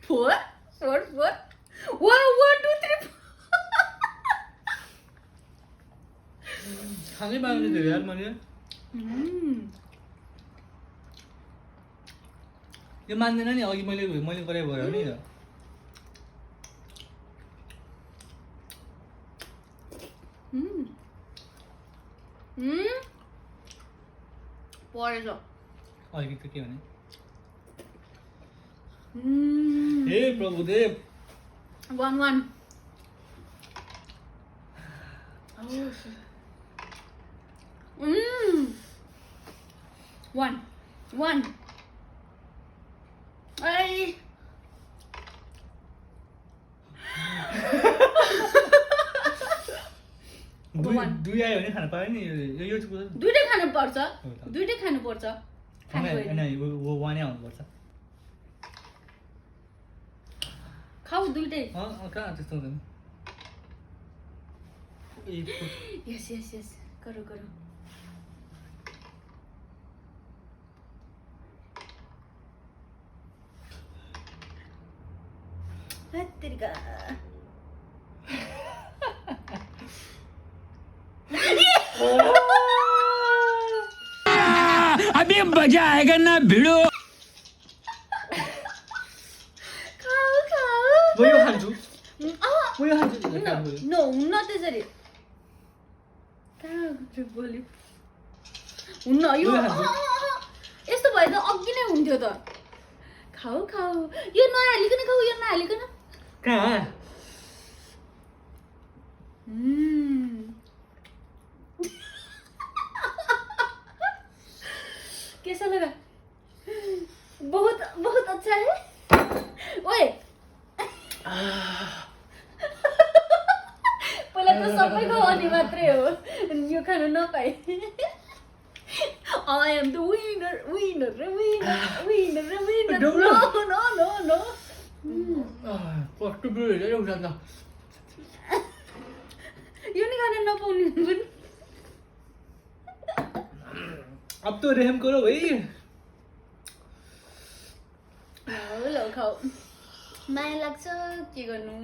4 4 4 1 2 3 खानै बाँड्नु थियो यार मैले यो मान्दैन नि अघि मैले गरे भयो नि परेछ अघि त के भने हे प्रभुदेव 1 1 1 1 ai दुई आयो भने खान पायो नि यो दुईटै खानु पर्छ वो वानै आउनुपर्छ खाऊ दुईटै कहाँ त्यस्तो हुँदैन यस यस यस करो करो हत्तेरिका अभी मजा आएगा ना भिड़ो खाऊ खाऊ म यो खान्छु नो हुन्न त्यसरी कहाँ बोल्यो हुन्न यो यस्तो भए त अघि नै हुन्थ्यो त खाऊ खाऊ यो नहालिकन खाऊ यो नहालिकन कहाँ कैसा लगा बहुत बहुत अच्छा है ओए पहिला त सबै खाउने मात्रै हो यो खानु नपाए I am the winner no no no no कस्तो बिउ हेरेर उठान्छ यो नि खान नपाउने पनि अब तो रहम करो भाई ल खाऊ माया लाग्छ के गर्नु